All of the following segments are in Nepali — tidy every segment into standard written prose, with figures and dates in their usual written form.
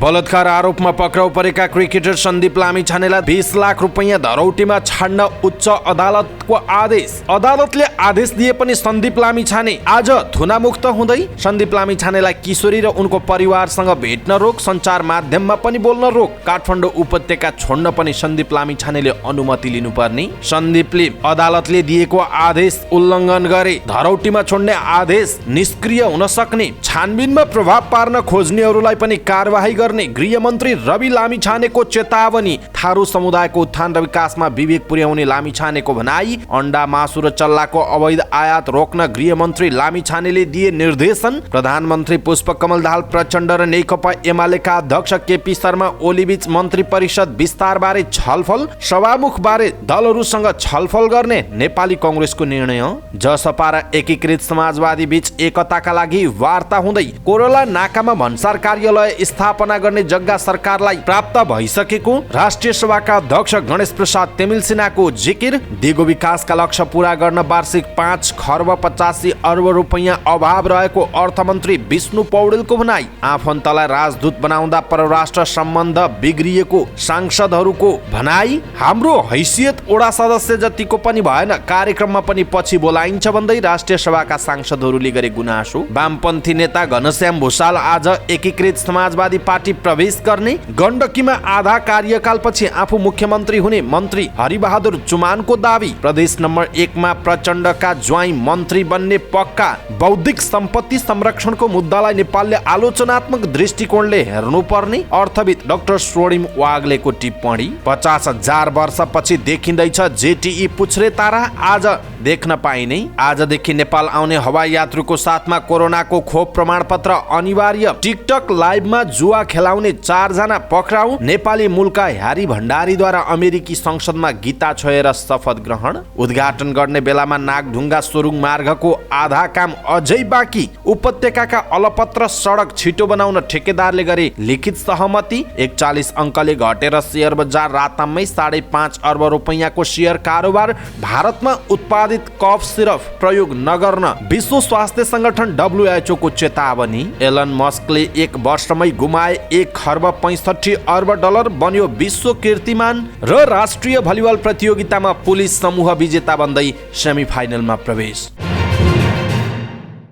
बलात्कार आरोपमा पक्राउ परेका क्रिकेटर सन्दीप लामिछानेलाई 20 लाख रुपैयाँ धरौटीमा छाड्न उच्च अदालतको आदेश। अदालतले आदेश दिए पनि सन्दीप लामिछाने आज थुनामुक्त हुँदै। सन्दीप लामिछानेलाई किशोरी र उनको परिवारसँग भेट्न रोक, सञ्चार माध्यममा पनि बोल्न रोक, काठमाडौँ उपत्यका छोड्न पनि सन्दीप लामिछानेले अनुमति लिनुपर्ने। सन्दीपले अदालतले दिएको आदेश उल्लङ्घन गरे, धरौटीमा छोड्ने आदेश निष्क्रिय हुन सक्ने, छानबिनमा प्रभाव पार्न खोज्नेहरूलाई पनि कारबाही गर्ने गृहमन्त्री रवि लामिछानेको चेतावनी। थारू समुदायको उत्थान र विकासमा विवेक पुर्याउने लामिछानेको भनाई। अण्डा, मासु र चल्लाको अवैध आयात रोक्न गृहमन्त्री लामिछानेले दिए निर्देशन। प्रधानमन्त्री पुष्पकमल दाहाल प्रचण्ड र नेकपा एमालेका अध्यक्ष केपी शर्मा ओलीबीच मन्त्री परिषद विस्तारबारे छलफल। सभामुखबारे दलहरूसँग छलफल गर्ने नेपाली कांग्रेसको निर्णय। जसपा र एकीकृत समाजवादी बीच एकताका लागि वार्ता हुँदै। कोरोला नाकामा भन्सार कार्यालय स्थापना गर्ने जग्गा सरकारलाई प्राप्त भइसकेको। राष्ट्रिय सभाका अध्यक्ष गणेश प्रसाद तेमिलसिनाको जिकिर। दिगो विकासका लक्ष्य पूरा गर्न वार्षिक 5 खर्ब 85 अर्ब रुपैयाँ अभाव रहेको अर्थमन्त्री विष्णु पौडेलको भनाई। आफन्तलाई राजदूत बनाउँदा परराष्ट्र सम्बन्ध बिग्रिएको सांसदहरूको भनाई। हाम्रो हैसियत ओडा सदस्य जतिको पनि भएन, कार्यक्रममा पनि पछि बोलाइन्छ भन्दै राष्ट्रिय सभाका सांसदहरूले गरे गुनासो। वामपन्थी नेता घनश्याम भुसाल आज एकीकृत समाजवादी पार्टी प्रवेश गर्ने। गण्डकीमा आधा कार्यकालपछि आफू मुख्यमन्त्री हुने मन्त्री हरिबहादुर चुमानको दावी। प्रदेश नम्बर 1 मा प्रचण्डका ज्वाइँ मन्त्री बन्ने पक्का। बौद्धिक सम्पत्ति संरक्षणको मुद्दालाई नेपालले आलोचनात्मक दृष्टिकोणले हेर्नुपर्ने। अर्थविद डाक्टर स्वर्णिम वाग्लेको टिप्पणी। 50,000 वर्षपछि देखिँदैछ जेटीई पुच्छ्रे तारा, आज देख्न पाइने। आजदेखि नेपाल आउने हवाई यात्रुको साथमा कोरोनाको खोप प्रमाणपत्र अनिवार्य। टिकटक लाइभमा जुवा खेलाउने 4 जना पक्राउ। नेपाली मूलका ह्यारी भण्डारीद्वारा अमेरिकी संसदमा गीता छोएर शपथ ग्रहण। उद्घाटन गर्ने बेलामा नागढुङ्गा सोरुङ मार्गको आधा काम अझै बाँकी। उपत्यकाका अलपत्र सडक छिटो बनाउन ठेकेदारले गरे लिखित सहमति। 41 अङ्कले घटेर शेयर बजार रातामै 5.5 अर्ब रुपैयाँको शेयर कारोबार। भारतमा उत्पादित कफ सिरप प्रयोग नगर्न विश्व स्वास्थ्य संगठन WHO को चेतावनी। एलन मस्कले 1 वर्षमै गुमाए 1 खर्ब 65 अर्ब डलर, बन्यो विश्व कीर्तिमान। र राष्ट्रिय भलिबल प्रतियोगितामा पुलिस समूह विजेता बन्दै सेमिफाइनलमा प्रवेश।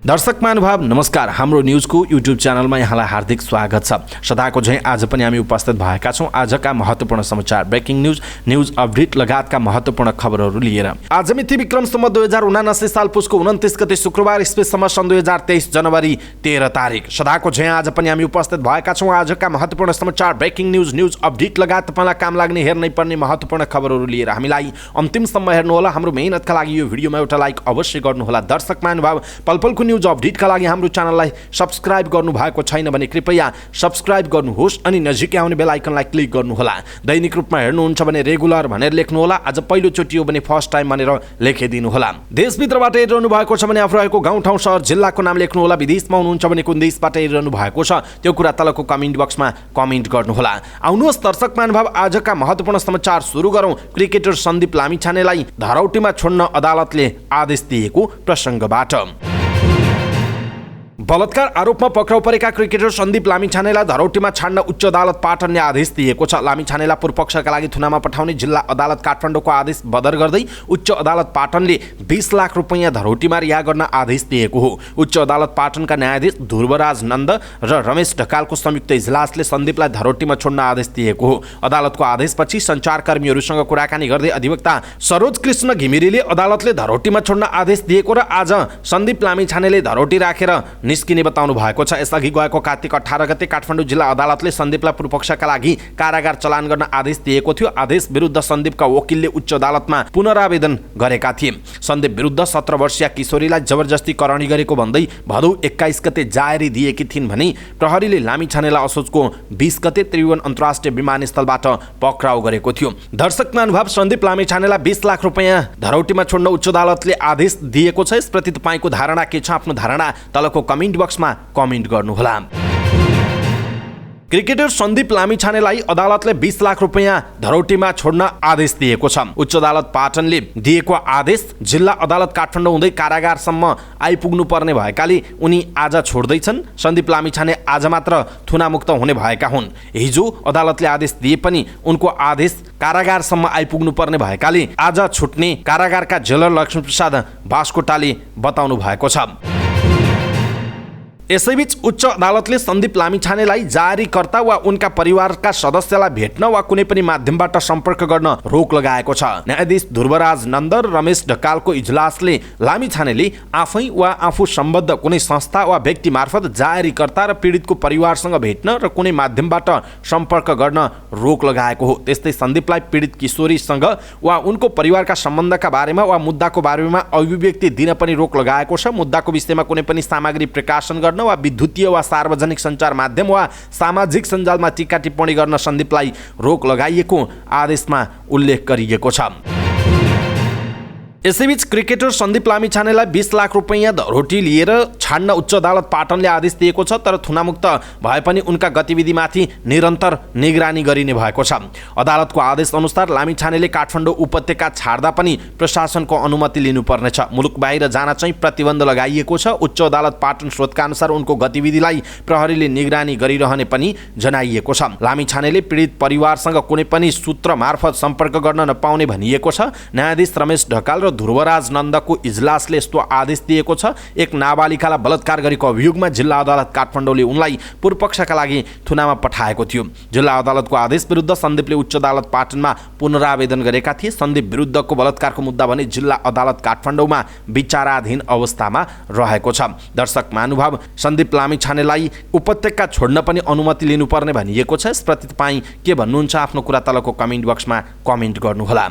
दर्शक महानुभाव नमस्कार, हाम्रो न्युजको युट्युब च्यानलमा यहाँलाई हार्दिक स्वागत छ। सदाको झैँ आज पनि हामी उपस्थित भएका छौँ आजका महत्त्वपूर्ण समाचार, ब्रेकिङ न्युज अपडेट लगायतका महत्त्वपूर्ण खबरहरू लिएर। आज मिति विक्रम सम्वत 2079 साल पुसको 29 गते शुक्रबार, इस्वीसम्म सन् 2023 जनवरी 13 तारिक। सदाको झैँ आज पनि हामी उपस्थित भएका छौँ आजका महत्त्वपूर्ण समाचार, ब्रेकिङ न्युज अपडेट लगायत तपाईँलाई काम लाग्ने हेर्नै पर्ने महत्त्वपूर्ण खबरहरू लिएर। हामीलाई अन्तिमसम्म हेर्नुहोला। हाम्रो मेहनतका लागि यो भिडियोमा एउटा लाइक अवश्य गर्नुहोला। दर्शक महानुभाव, पलपलको न्युज अपडेटका लागि हाम्रो च्यानललाई सब्स्क्राइब गर्नु भएको छैन भने कृपया सब्स्क्राइब गर्नुहोस् अनि नजिकै आउने बेल आइकनलाई क्लिक गर्नुहोला। दैनिक रूपमा हेर्नुहुन्छ भने रेगुलर भनेर लेख्नुहोला। आज पहिलो चोटि हो भने फर्स्ट टाइम भनेर लेखिदिनुहोला। देशभित्रबाट हेरिरहनु भएको छ भने आफू रहेको गाउँ ठाउँ सहर जिल्लाको नाम लेख्नुहोला। विदेशमा हुनुहुन्छ भने कुन देशबाट हेरिरहनु भएको छ त्यो कुरा तलको कमेन्ट बक्समा कमेन्ट गर्नुहोला। आउनुहोस् दर्शक महानुभाव, आजका महत्त्वपूर्ण समाचार सुरु गरौँ। क्रिकेटर सन्दीप लामिछानेलाई धरौटीमा छोड्न अदालतले आदेश दिएको प्रसङ्गबाट। बलात्कार आरोपमा पक्राउ परेका क्रिकेटर सन्दीप लामिछानेलाई धरौटीमा छाड्न उच्च अदालत पाटनले आदेश दिएको छ। लामिछानेलाई पूर्वपक्षका लागि थुनामा पठाउने जिल्ला अदालत काठमाडौँको आदेश बदर गर्दै उच्च अदालत पाटनले 20 लाख रुपैयाँ धरौटीमा रिहा गर्न आदेश दिएको हो। उच्च अदालत पाटनका न्यायाधीश ध्रुवराज नन्द र रमेश ढकालको संयुक्त इजलासले सन्दीपलाई धरौटीमा छोड्न आदेश दिएको हो। अदालतको आदेशपछि सञ्चारकर्मीहरूसँग कुराकानी गर्दै अधिवक्ता सरोज कृष्ण घिमिरेले अदालतले धरौटीमा छोड्न आदेश दिएको र आज सन्दीप लामिछानेले धरौटी राखेर निस्किने बताउनु भएको छ। यसअघि गएको कार्तिक 18 गते काठमाडौँ जिल्ला अदालतले सन्दीपलाई पूर्वपक्षका लागि कारागार चलान गर्न आदेश दिएको थियो। आदेश विरुद्ध सन्दीपका वकिलले उच्च अदालतमा पुनरावेदन गरेका थिए। सन्दीप विरुद्ध 17 वर्षीय किशोरीलाई जबरजस्ती करणी गरेको भन्दै भदौ 21 गते जाहेरी दिएकी थिइन् भने प्रहरीले लामिछानेलाई असोजको 20 गते त्रिभुवन अन्तर्राष्ट्रिय विमानस्थलबाट पक्राउ गरेको थियो। दर्शक महानुभाव, सन्दीप लामिछानेलाई 20 लाख रुपैयाँ धरौटीमा छोड्न उच्च अदालतले आदेश दिएको छ। यसप्रति तपाईँको धारणा के छ? आफ्नो धारणा तलको कमेन्ट बक्समा कमेन्ट गर्नुहोला। क्रिकेटर सन्दीप लामिछानेलाई अदालतले 20 लाख रुपैयाँ धरौटीमा छोड्न आदेश दिएको छ। उच्च अदालत पाटनले दिएको आदेश जिल्ला अदालत काठमाडौँ हुँदै कारागारसम्म आइपुग्नु पर्ने भएकाले उनी आज छोड्दैछन्। सन्दीप लामिछाने आज मात्र थुनामुक्त हुने भएका हुन्। हिजो अदालतले आदेश दिए पनि उनको आदेश कारागारसम्म आइपुग्नु पर्ने भएकाले आज छुट्ने कारागारका जेलर लक्ष्मीप्रसाद बास्कोटाले बताउनु भएको छ। यसैबीच उच्च अदालतले सन्दीप लामिछानेलाई जारीकर्ता वा उनका परिवारका सदस्यलाई भेट्न वा कुनै पनि माध्यमबाट सम्पर्क गर्न रोक लगाएको छ। न्यायाधीश ध्रुवराज नन्द र रमेश ढकालको इजलासले लामिछानेले आफै वा आफू सम्बद्ध कुनै संस्था वा व्यक्ति मार्फत जारीकर्ता र पीडितको परिवारसँग भेट्न र कुनै माध्यमबाट सम्पर्क गर्न रोक लगाएको हो। त्यस्तै सन्दीपलाई पीडित किशोरीसँग वा उनको परिवारका सम्बन्धका बारेमा वा मुद्दाको बारेमा अभिव्यक्ति दिन पनि रोक लगाएको छ। मुद्दाको विषयमा कुनै पनि सामग्री प्रकाशन गर्न वा विद्युतीय वा सार्वजनिक सञ्चार माध्यम वा सामाजिक सञ्जालमा टीका टिप्पणी गर्न सन्दीपलाई रोक लगाइएको आदेशमा उल्लेख गरिएको छ। यसैबीच क्रिकेटर सन्दीप लामिछानेलाई 20 लाख रुपैयाँ धरोटी लिएर छाड्न उच्च अदालत पाटनले आदेश दिएको छ। तर थुनामुक्त भए पनि उनका गतिविधिमाथि निरन्तर निगरानी गरिने भएको छ। अदालतको आदेश अनुसार लामिछानेले काठमाडौँ उपत्यका छाड्दा पनि प्रशासनको अनुमति लिनुपर्नेछ। मुलुक बाहिर जान चाहिँ प्रतिबन्ध लगाइएको छ। उच्च अदालत पाटन स्रोतका अनुसार उनको गतिविधिलाई प्रहरीले निगरानी गरिरहने पनि जनाइएको छ। लामिछानेले पीडित परिवारसँग कुनै पनि सूत्र मार्फत सम्पर्क गर्न नपाउने भनिएको छ। न्यायाधीश रमेश ढकाल र ध्रुवराज नन्दको इजलासले यस्तो आदेश दिएको छ। एक नाबालिकालाई बलात्कार गरेको अभियोगमा जिल्ला अदालत काठमाडौँले उनलाई पूर्वपक्षका लागि थुनामा पठाएको थियो। जिल्ला अदालतको आदेश विरुद्ध सन्दीपले उच्च अदालत पाटनमा पुनरावेदन गरेका थिए। सन्दीप विरुद्धको बलात्कारको मुद्दा भने जिल्ला अदालत काठमाडौँमा विचाराधीन अवस्थामा रहेको छ। दर्शक महानुभाव, सन्दीप लामिछानेलाई उपत्यका छोड्न पनि अनुमति लिनुपर्ने भनिएको छ। यसप्रति तपाईँ के भन्नुहुन्छ? आफ्नो कुरा तलको कमेन्ट बक्समा कमेन्ट गर्नुहोला।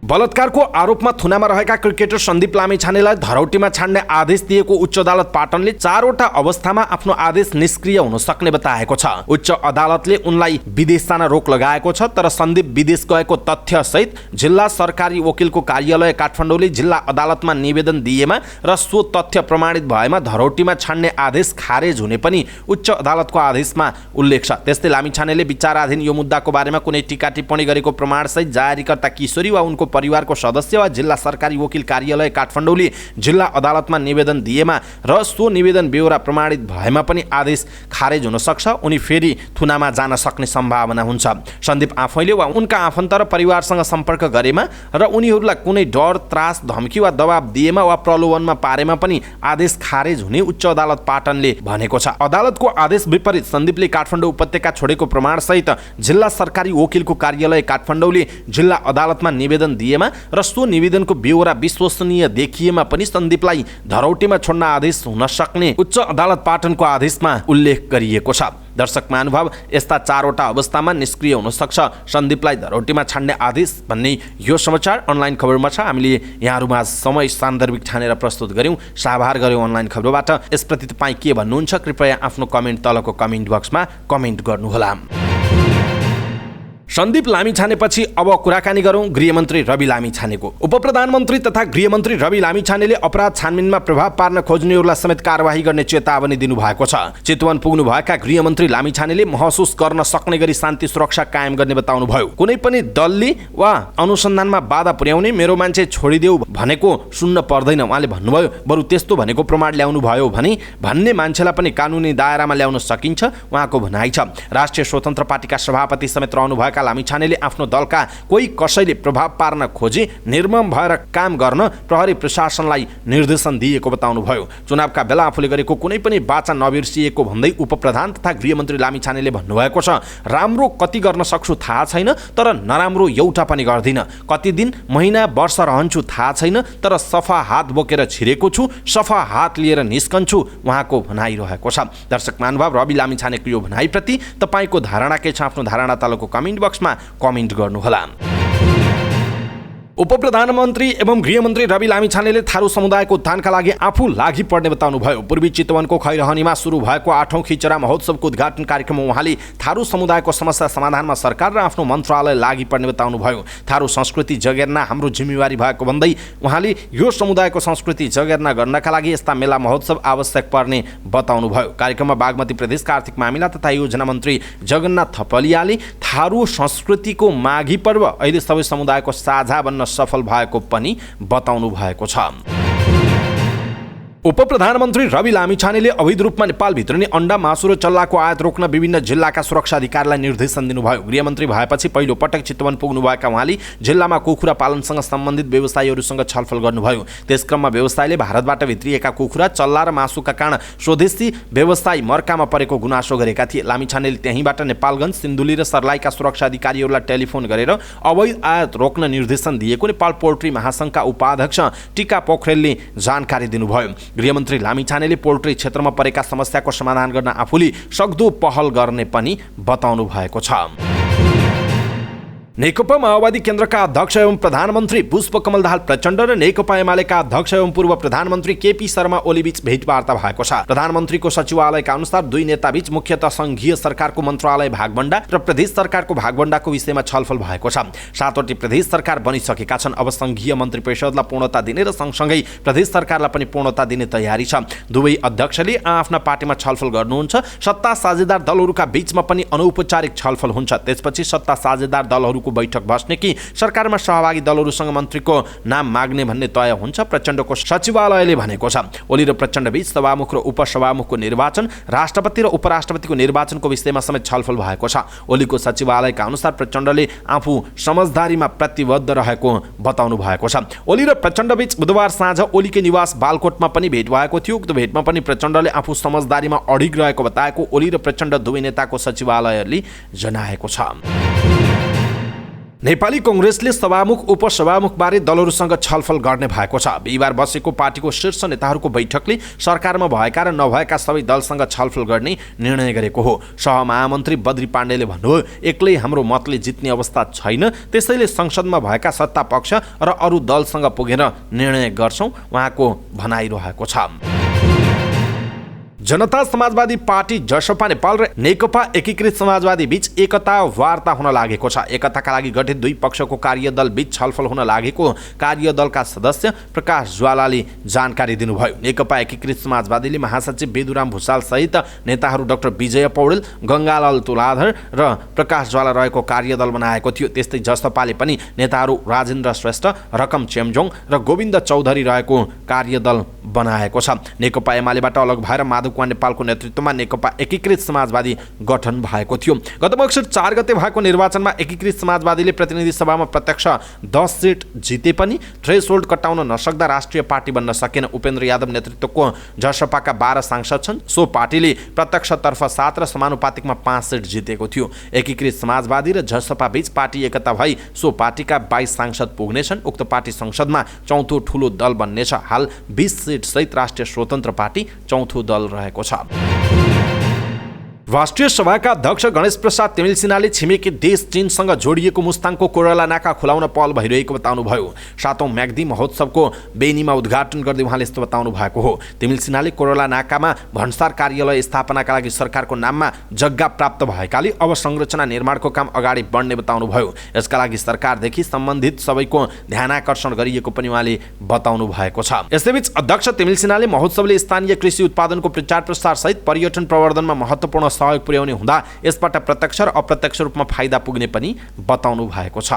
बलात्कारको आरोपमा थुनामा रहेका क्रिकेटर सन्दीप लामिछानेलाई धरौटीमा छाड्ने आदेश दिएको उच्च अदालत पाटनले 4वटा अवस्थामा आफ्नो आदेश निष्क्रिय हुन सक्ने बताएको छ। उच्च अदालतले उनलाई विदेश जान रोक लगाएको छ। तर सन्दीप विदेश गएको तथ्य सहित जिल्ला सरकारी वकिलको कार्यालय काठमाडौँले जिल्ला अदालतमा निवेदन दिएमा र सो तथ्य प्रमाणित भएमा धरौटीमा छाड्ने आदेश खारेज हुने पनि उच्च अदालतको आदेशमा उल्लेख छ। त्यस्तै लामिछानेले विचाराधीन यो मुद्दाको बारेमा कुनै टीका टिप्पणी गरेको प्रमाणसहित जारीकर्ता किशोरी वा उनको परिवारको सदस्य वा जिल्ला सरकारी वकिल कार्यालय काठमाडौँले जिल्ला अदालतमा निवेदन दिएमा र सो निवेदन बेहोरा प्रमाणित भएमा पनि आदेश खारेज हुन सक्छ। उनी फेरि थुनामा जान सक्ने सम्भावना हुन्छ। सन्दीप आफैले वा उनका आफन्त र परिवारसँग सम्पर्क गरेमा र उनीहरूलाई कुनै डर, त्रास, धम्की वा दबाब दिएमा वा प्रलोभनमा पारेमा पनि आदेश खारेज हुने उच्च अदालत पाटनले भनेको छ। अदालतको आदेश विपरीत सन्दीपले काठमाडौँ उपत्यका छोडेको प्रमाणसहित जिल्ला सरकारी वकिलको कार्यालय काठमाडौँले जिल्ला अदालतमा निवेदन दिएमा र सो निवेदनको बेहोरा विश्वसनीय देखिएमा पनि सन्दीपलाई धरौटीमा छोड्न आदेश हुन सक्ने उच्च अदालत पाटनको आदेशमा उल्लेख गरिएको छ। दर्शक महानुभाव, यस्ता 4वटा अवस्थामा निष्क्रिय हुन सक्छ सन्दीपलाई धरौटीमा छाड्ने आदेश भन्ने यो समाचार अनलाइन खबरमा छ। हामीले यहाँहरूमा समय सान्दर्भिक ठानेर प्रस्तुत गर्यौं। आभार गर्यौं अनलाइन खबरबाट। यसप्रति तपाईँ के भन्नुहुन्छ? कृपया आफ्नो कमेन्ट तलको कमेन्ट बक्समा कमेन्ट गर्नुहोला। सन्दीप लामिछानेपछि अब कुराकानी गरौं गृहमन्त्री रवि लामिछानेको। उपप्रधानमन्त्री तथा गृहमन्त्री रवि लामिछानेले अपराध छानबिनमा प्रभाव पार्न खोज्नेहरूलाई समेत कारवाही गर्ने चेतावनी दिनुभएको छ। चितवन पुग्नुभएका गृहमन्त्री लामिछानेले महसुस गर्न सक्ने गरी शान्ति सुरक्षा कायम गर्ने बताउनुभयो। कुनै पनि दलले वा अनुसन्धानमा बाधा पुर्याउने मेरो मान्छे छोडिदेऊ भनेको सुन्न पर्दैन उहाँले भन्नुभयो। बरु त्यस्तो भनेको प्रमाण ल्याउनु भयो भने भन्ने मान्छेलाई पनि कानुनी दायरामा ल्याउन सकिन्छ उहाँको भनाइ छ। राष्ट्रिय स्वतन्त्र पार्टीका सभापति समेत रहनुभएका लामिछानेले आफ्नो दलका कोही कसैले प्रभाव पार्न खोजे निर्मम भएर काम गर्न प्रहरी प्रशासनलाई निर्देशन दिएको बताउनुभयो। चुनावका बेला आफूले गरेको कुनै पनि वाचा नबिर्सिएको भन्दै उपप्रधान तथा गृहमन्त्री लामिछानेले भन्नुभएको छ, राम्रो कति गर्न सक्छु थाहा छैन, तर नराम्रो एउटा पनि गर्दिन। कति दिन, महिना, वर्ष रहन्छु थाहा छैन, तर सफा हात बोकेर छिरेको छु, सफा हात लिएर निस्कन्छु उहाँको भनाइ रहेको छ। दर्शक महानुभाव, रवि लामिछानेको यो भनाइप्रति तपाईँको धारणा के छ? आफ्नो धारणा तलको कमेन्ट बक्समा कमेन्ट गर्नुहोला। उपप्रधानमन्त्री एवं गृहमन्त्री रवि लामिछानेले थारू समुदायको उत्थानका लागि आफू लागि पर्ने बताउनुभयो। पूर्वी चितवनको खैरहनीमा सुरु भएको 8औं खिचरा महोत्सवको उद्घाटन कार्यक्रममा उहाँले थारू समुदायको समस्या समाधानमा सरकार र आफ्नो मन्त्रालय लागि पर्ने बताउनुभयो। थारू संस्कृति जगेर्ना हाम्रो जिम्मेवारी भएको भन्दै उहाँले यो समुदायको संस्कृति जगेर्ना गर्नका लागि यस्ता मेला महोत्सव आवश्यक पर्ने बताउनुभयो। कार्यक्रममा बागमती प्रदेशका आर्थिक मामिला तथा योजना मन्त्री जगन्नाथ थपलियाले थारू संस्कृतिको माघी पर्व अहिले सबै समुदायको साझा बन्न सफल भएको पनि बताउनु भएको छ। उपप्रधानमन्त्री रवि लामिछानेले अवैध रूपमा नेपालभित्र नै अण्डा, मासु र चल्लाको आयात रोक्न विभिन्न जिल्लाका सुरक्षा अधिकारीलाई निर्देशन दिनुभयो। गृहमन्त्री भएपछि पहिलो पटक चितवन पुग्नुभएका उहाँले जिल्लामा कुखुरा पालनसँग सम्बन्धित व्यवसायीहरूसँग छलफल गर्नुभयो। त्यसक्रममा व्यवसायीले भारतबाट भित्रिएका कुखुरा, चल्ला र मासुका कारण स्वदेशी व्यवसायी मर्कामा परेको गुनासो गरेका थिए। लामिछानेले त्यहीँबाट नेपालगञ्ज, सिन्धुली र सर्लाहीका सुरक्षा अधिकारीहरूलाई टेलिफोन गरेर अवैध आयात रोक्न निर्देशन दिएको नेपाल पोल्ट्री महासङ्घका उपाध्यक्ष टिका पोखरेलले जानकारी दिनुभयो। गृहमन्त्री लामिछानेले पोल्ट्री क्षेत्रमा परेका समस्याको समाधान गर्न आफूले सक्दो पहल गर्ने पनि बताउनु भएको छ। नेकपा माओवादी केन्द्रका अध्यक्ष एवं प्रधानमन्त्री पुष्पकमल दाहाल प्रचण्ड र नेकपा एमालेका अध्यक्ष एवं पूर्व प्रधानमन्त्री केपी शर्मा ओलीबीच भेटवार्ता भएको छ। प्रधानमन्त्रीको सचिवालयका अनुसार दुई नेताबीच मुख्यतः संघीय सरकारको मन्त्रालय भागवण्डा र प्रदेश सरकारको भागवण्डाको विषयमा छलफल भएको छ। 7वटी प्रदेश सरकार बनिसकेका छन्। अब संघीय मन्त्री परिषदलाई पूर्णता दिने र सँगसँगै प्रदेश सरकारलाई पनि पूर्णता दिने तयारी छ। दुवै अध्यक्षले आफ्ना पार्टीमा छलफल गर्नुहुन्छ। सत्ता साझेदार दलहरूका बीचमा पनि अनौपचारिक छलफल हुन्छ। त्यसपछि सत्ता साझेदार दलहरू बैठक बस्ने कि सरकारमा सहभागी दलहरूसँग मन्त्रीको नाम माग्ने भन्ने तय हुन्छ, प्रचण्डको सचिवालयले भनेको छ। ओली र प्रचण्ड बीच सभामुख र उपसभामुखको निर्वाचन, राष्ट्रपति र उपराष्ट्रपतिको निर्वाचनको विषयमा समेत छलफल भएको छ। ओलीको सचिवालयका अनुसार प्रचण्डले आफू समझदारीमा प्रतिबद्ध रहेको बताउनु भएको छ। ओली र प्रचण्ड बीच बुधबार साँझ ओलीकै निवास बालकोटमा पनि भेट भएको थियो। उक्त भेटमा पनि प्रचण्डले आफू समझदारीमा अडिग रहेको बताएको ओली र प्रचण्ड दुवै नेताको सचिवालयले जनाएको छ। नेपाली कांग्रेसले सभामुख, उपसभामुखबारे दलहरूसँग छलफल गर्ने भएको छ। बिहिबार बसेको पार्टीको शीर्ष नेताहरूको बैठकले सरकारमा भएका र नभएका सबै दलसँग छलफल गर्ने निर्णय गरेको हो। सहमहामन्त्री बद्री पाण्डेले भन्नुभयो, एक्लै हाम्रो मतले जित्ने अवस्था छैन, त्यसैले संसदमा भएका सत्ता पक्ष र अरू दलसँग पुगेर निर्णय गर्छौँ, उहाँको भनाइरहेको छ। जनता समाजवादी पार्टी जसपा नेपाल र नेकपा एकीकृत समाजवादी बीच एकता वार्ता हुन लागेको छ। एकताका लागि गठित दुई पक्षको कार्यदल बीच छलफल हुन लागेको कार्यदलका सदस्य प्रकाश ज्वालाले जानकारी दिनुभयो। नेकपा एकीकृत समाजवादीले महासचिव बेदुराम भुसाल सहित नेताहरू डाक्टर विजय पौडेल, गङ्गालाल तुलाधर र प्रकाश ज्वाला रहेको कार्यदल बनाएको थियो। त्यस्तै जसपाले पनि नेताहरू राजेन्द्र श्रेष्ठ, रकम चेम्जोङ र गोविन्द चौधरी रहेको कार्यदल बनाएको छ। नेकपा एमालेबाट अलग भएर माधव नेपालको नेतृत्वमा नेकपा एकीकृत समाजवादी गठन भएको थियो। गत मङ्सिर 4 गते भएको निर्वाचनमा एकीकृत समाजवादीले प्रतिनिधि सभामा प्रत्यक्ष 10 सीट जिते पनि थ्रेसहोल्ड कटाउन नसक्दा राष्ट्रिय पार्टी बन्न सकेन। उपेन्द्र यादव नेतृत्वको जसपाका 12 सांसद छन्। सो पार्टीले प्रत्यक्षतर्फ 7 र समानुपातिकमा 5 सीट जितेको थियो। एकीकृत समाजवादी र जसपा बीच पार्टी एकता भई सो पार्टीका 22 सांसद पुग्नेछन्। उक्त पार्टी संसदमा चौथो ठूलो दल बन्नेछ। हाल 20 सीट सहित राष्ट्रिय स्वतन्त्र पार्टी चौथो दल रहेको छ। राष्ट्रिय सभाका अध्यक्ष गणेश प्रसाद तिमिल सिन्हाले छिमेकी देश चीनसँग जोडिएको मुस्ताङको कोइराला नाका खुलाउन पहल भइरहेको बताउनुभयो। 7औं म्याग्दी महोत्सवको बेनीमा उद्घाटन गर्दै उहाँले यस्तो बताउनु भएको हो। तिमिल सिन्हाले कोइराला नाकामा भन्सार कार्यालय स्थापनाका लागि सरकारको नाममा जग्गा प्राप्त भएकाले अब संरचना निर्माणको काम अगाडि बढ्ने बताउनुभयो। यसका लागि सरकारदेखि सम्बन्धित सबैको ध्यानाकर्षण गरिएको पनि उहाँले बताउनु भएको छ। यसैबीच अध्यक्ष तिमिल सिन्हाले महोत्सवले स्थानीय कृषि उत्पादनको प्रचार प्रसार सहित पर्यटन प्रवर्धनमा महत्त्वपूर्ण सहयोग पुर्याउने हुँदा यसबाट प्रत्यक्ष र अप्रत्यक्ष रूपमा फाइदा पुग्ने पनि बताउनु भएको छ।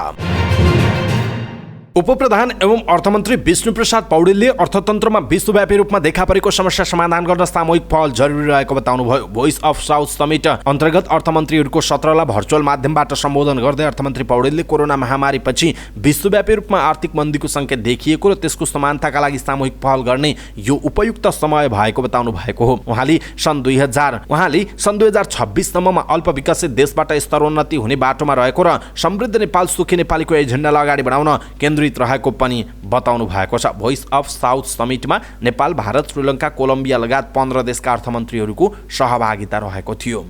उपप्रधान एवं अर्थमन्त्री विष्णुप्रसाद पौडेलले अर्थतन्त्रमा विश्वव्यापी रूपमा देखा परेको समस्या समाधान गर्न सामूहिक पहल जरुरी रहेको बताउनुभयो। भोइस अफ साउथ समिट अन्तर्गत अर्थमन्त्रीहरूको सत्रलाई भर्चुअल माध्यमबाट सम्बोधन गर्दै अर्थमन्त्री पौडेलले कोरोना महामारीपछि विश्वव्यापी रूपमा आर्थिक मन्दीको सङ्केत देखिएको र त्यसको समानताका लागि सामूहिक पहल गर्ने यो उपयुक्त समय भएको बताउनु भएको हो। उहाँले सन् 2026 सम्ममा अल्प विकसित देशबाट स्तरोन्नति हुने बाटोमा रहेको र समृद्ध नेपाल सुखी नेपालीको एजेन्डालाई अगाडि बढाउन केन्द्रित रहेको पनि बताउनु भएको छ। भोइस अफ साउथ समिटमा नेपाल, भारत, श्रीलङ्का, कोलम्बिया लगायत 15 देशका अर्थमन्त्रीहरूको सहभागिता रहेको थियो।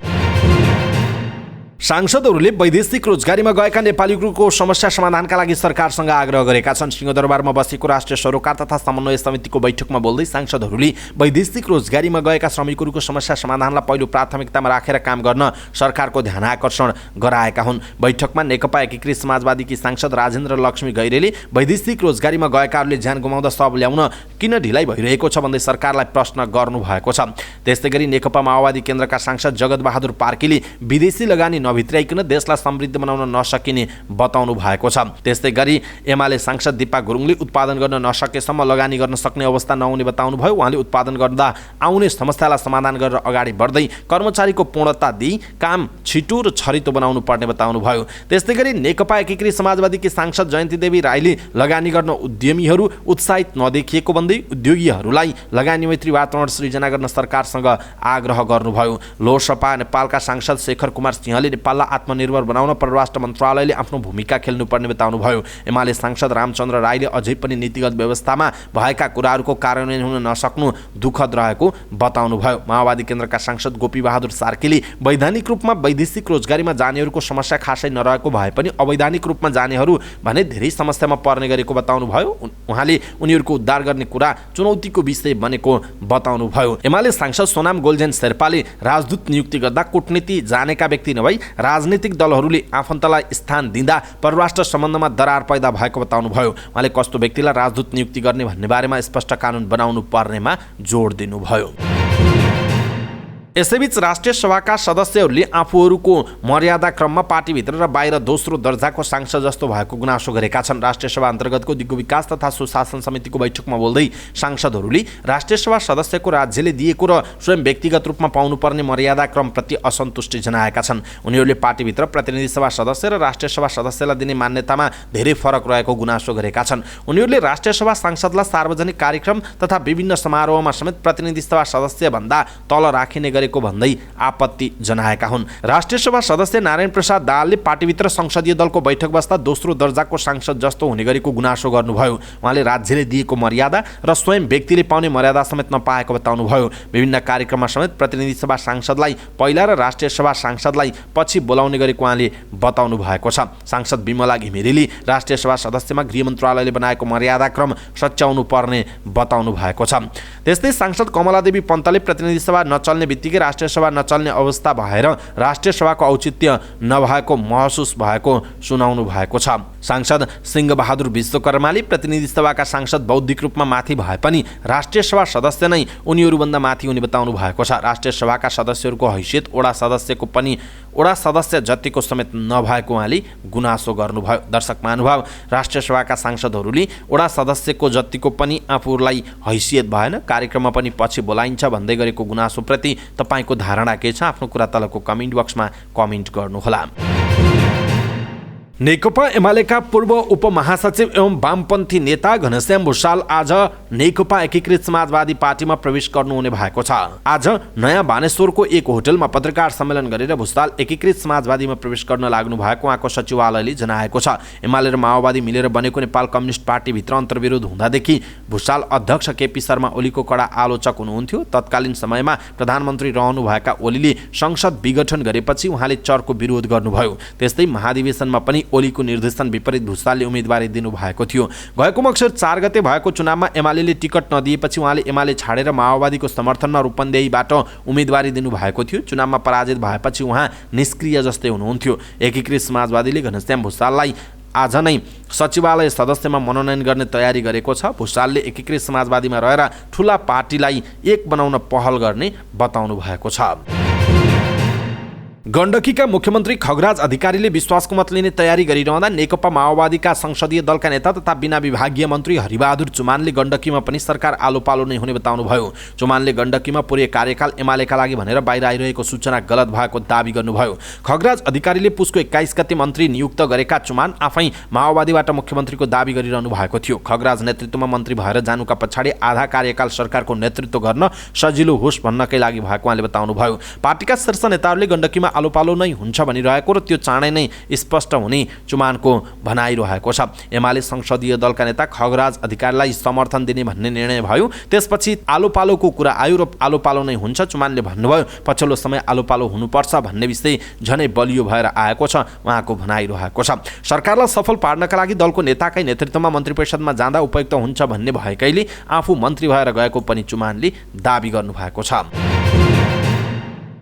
सांसदहरूले वैदेशिक रोजगारीमा गएका नेपालीहरूको समस्या समाधानका लागि सरकारसँग आग्रह गरेका छन्। सिंहदरबारमा बसेको राष्ट्रिय सरोकार तथा समन्वय समितिको बैठकमा बोल्दै सांसदहरूले वैदेशिक रोजगारीमा गएका श्रमिकहरूको समस्या समाधानलाई पहिलो प्राथमिकतामा राखेर काम गर्न सरकारको ध्यान आकर्षण गराएका हुन्। बैठकमा नेकपा एकीकृत समाजवादीकी सांसद राजेन्द्र लक्ष्मी गैरेले वैदेशिक रोजगारीमा गएकाहरूले ज्यान गुमाउँदा सब ल्याउन किन ढिलाइ भइरहेको छ भन्दै सरकारलाई प्रश्न गर्नुभएको छ। त्यस्तै गरी नेकपा माओवादी केन्द्रका सांसद जगतबहादुर पार्कीले विदेशी लगानी नभित्र्याइकन देशलाई समृद्ध बनाउन नसकिने बताउनु भएको छ। त्यस्तै गरी एमाले सांसद दिपा गुरुङले उत्पादन गर्न नसकेसम्म लगानी गर्न सक्ने अवस्था नहुने बताउनुभयो। उहाँले उत्पादन गर्दा आउने समस्यालाई समाधान गरेर अगाडि बढ्दै कर्मचारीको पूर्णता दिई काम छिटो र छरितो बनाउनु पर्ने बताउनुभयो। त्यस्तै गरी नेकपा एकीकृत समाजवादीकी सांसद जयन्ती देवी राईले लगानी गर्न उद्यमीहरू उत्साहित नदेखिएको भन्दै उद्योगीहरूलाई लगानी मैत्री वातावरण सृजना गर्न सरकारसँग आग्रह गर्नुभयो। लोकसभा नेपालका सांसद शेखर कुमार सिंहले नेपाललाई आत्मनिर्भर बनाउन परराष्ट्र मन्त्रालयले आफ्नो भूमिका खेल्नुपर्ने बताउनुभयो। एमाले सांसद रामचन्द्र राईले अझै पनि नीतिगत व्यवस्थामा भएका कुराहरूको कार्यान्वयन हुन नसक्नु दुःखद रहेको बताउनुभयो। माओवादी केन्द्रका सांसद गोपी बहादुर सार्कीले वैधानिक रूपमा वैदेशिक रोजगारीमा जानेहरूको समस्या खासै नरहेको भए पनि अवैधानिक रूपमा जानेहरू भने धेरै समस्यामा पर्ने गरेको बताउनुभयो। उहाँले उनीहरूको उद्धार गर्ने कुरा चुनौतीको विषय बनेको बताउनुभयो। एमाले सांसद सोनाम गोल्जेन शेर्पाले राजदूत नियुक्ति गर्दा कूटनीति जानेका व्यक्ति नभई राजनीतिक दलहरूले आफन्तलाई स्थान दिँदा परराष्ट्र सम्बन्धमा दरार पैदा भएको बताउनुभयो। उहाँले कस्तो व्यक्तिलाई राजदूत नियुक्ति गर्ने भन्ने बारेमा स्पष्ट कानुन बनाउनु पर्नेमा जोड दिनुभयो। यसैबीच राष्ट्रिय सभाका सदस्यहरूले आफूहरूको मर्यादा क्रममा पार्टीभित्र र बाहिर दोस्रो दर्जाको सांसद जस्तो भएको गुनासो गरेका छन्। राष्ट्रिय सभा अन्तर्गतको दिगो विकास तथा सुशासन समितिको बैठकमा बोल्दै सांसदहरूले राष्ट्रिय सभा सदस्यको राज्यले दिएको र स्वयं व्यक्तिगत रूपमा पाउनुपर्ने मर्यादा क्रमप्रति असन्तुष्टि जनाएका छन्। उनीहरूले पार्टीभित्र प्रतिनिधि सभा सदस्य र राष्ट्रिय सभा सदस्यलाई दिने मान्यतामा धेरै फरक रहेको गुनासो गरेका छन्। उनीहरूले राष्ट्रिय सभा सांसदलाई सार्वजनिक कार्यक्रम तथा विभिन्न समारोहमा समेत प्रतिनिधि सभा सदस्यभन्दा तल राखिने गरेको भन्दै आपत्ति जनाएका हुन्। राष्ट्रिय सभा सदस्य नारायण प्रसाद दाहालले पार्टीभित्र संसदीय दलको बैठक बस्दा दोस्रो दर्जाको सांसद जस्तो हुने गरेको गुनासो गर्नुभयो। उहाँले राज्यले दिएको मर्यादा र स्वयं व्यक्तिले पाउने मर्यादा समेत नपाएको बताउनुभयो। विभिन्न कार्यक्रममा समेत प्रतिनिधि सभा सांसदलाई पहिला र राष्ट्रिय सभा सांसदलाई पछि बोलाउने गरेको उहाँले बताउनु भएको छ। सांसद विमला घिमिरेले राष्ट्रिय सभा सदस्यमा गृह मन्त्रालयले बनाएको मर्यादा क्रम सच्याउनु पर्ने बताउनु भएको छ। त्यस्तै सांसद कमलादेवी पन्तले प्रतिनिधि सभा नचल्ने बित्तिकै राष्ट्रिय सभा नचल्ने अवस्था भएर राष्ट्रिय सभाको औचित्य नभएको महसुस भएको सुनाउनु भएको छ। सांसद सिंहबहादुर विश्वकर्माले प्रतिनिधि सभाका सांसद बौद्धिक रूपमा माथि भए पनि राष्ट्रिय सभा सदस्य नै उनीहरूभन्दा माथि हुने बताउनु भएको छ। राष्ट्रिय सभाका सदस्यहरूको हैसियत ओडा सदस्यको पनि ओडा सदस्य जतिको समेत नभएको उहाँले गुनासो गर्नुभयो। दर्शक महानुभाव, राष्ट्रिय सभाका सांसदहरूले ओडा सदस्यको जतिको पनि आफूलाई हैसियत भएन, कार्यक्रममा पनि पछि बोलाइन्छ भन्दै गरेको गुनासोप्रति तपाईँको धारणा के छ? आफ्नो कुरा तलको कमेन्ट बक्समा कमेन्ट गर्नुहोला। नेकपा एमालेका पूर्व उपमहासचिव एवं वामपन्थी नेता घनश्याम भुषाल आज नेकपा एकीकृत समाजवादी पार्टीमा प्रवेश गर्नुहुने भएको छ। आज नयाँ बानेश्वरको एक होटलमा पत्रकार सम्मेलन गरेर भुषाल एकीकृत समाजवादीमा प्रवेश गर्न लाग्नु भएको उहाँको सचिवालयले जनाएको छ। एमाले र माओवादी मिलेर बनेको नेपाल कम्युनिस्ट पार्टीभित्र अन्तर्विरोध हुँदादेखि भुषाल अध्यक्ष केपी शर्मा ओलीको कडा आलोचक हुनुहुन्थ्यो। तत्कालीन समयमा प्रधानमन्त्री रहनुभएका ओलीले संसद विघटन गरेपछि उहाँले चर्को विरोध गर्नुभयो। त्यस्तै महाधिवेशनमा पनि ओलीको निर्देशन विपरीत भुषालले उम्मेदवारी दिनुभएको थियो। गएको मक्सिर 4 गते भएको चुनावमा एमालेले टिकट नदिएपछि उहाँले एमाले छाडेर माओवादीको समर्थनमा रूपन्देहीबाट उम्मेदवारी दिनुभएको थियो। चुनावमा पराजित भएपछि उहाँ निष्क्रिय जस्तै हुनुहुन्थ्यो। एकीकृत समाजवादीले घनश्याम भुषाललाई आज नै सचिवालय सदस्यमा मनोनयन गर्ने तयारी गरेको छ। भुषालले एकीकृत समाजवादीमा रहेर ठूला पार्टीलाई एक बनाउन पहल गर्ने बताउनु भएको छ। गण्डकीका मुख्यमन्त्री खगराज अधिकारीले विश्वासको मत लिने तयारी गरिरहँदा नेकपा माओवादीका संसदीय दलका नेता तथा बिना विभागीय मन्त्री हरिबहादुर चुमानले गण्डकीमा पनि सरकार आलो पालो नै हुने बताउनुभयो। चुमानले गण्डकीमा पूरै कार्यकाल एमालेका लागि भनेर बाहिर आइरहेको सूचना गलत भएको दावी गर्नुभयो। खगराज अधिकारीले पुसको 21 गते मन्त्री नियुक्त गरेका चुमान आफै माओवादीबाट मुख्यमन्त्रीको दावी गरिरहनु भएको थियो। खगराज नेतृत्वमा मन्त्री भएर जानुका पछाडि आधा कार्यकाल सरकारको नेतृत्व गर्न सजिलो होस् भन्नकै लागि भएको उहाँले बताउनुभयो। पार्टीका शीर्ष नेताहरूले गण्डकीमा आलो पालो नै हुन्छ भनिरहेको र त्यो चाँडै नै स्पष्ट हुने चुमानको भनाइरहेको छ। एमाले संसदीय दलका नेता खगराज अधिकारीलाई समर्थन दिने भन्ने निर्णय भयो। त्यसपछि आलो पालोको कुरा आयो र आलो पालो नै हुन्छ। चुमानले भन्नुभयो पछिल्लो समय आलो पालो हुनुपर्छ भन्ने विषय झनै बलियो भएर आएको छ उहाँको भनाइरहेको छ। सरकारलाई सफल पार्नका लागि दलको नेताकै नेतृत्वमा मन्त्री परिषदमा जाँदा उपयुक्त हुन्छ भन्ने भएकैले आफू मन्त्री भएर गएको पनि चुमानले दाबी गर्नुभएको छ।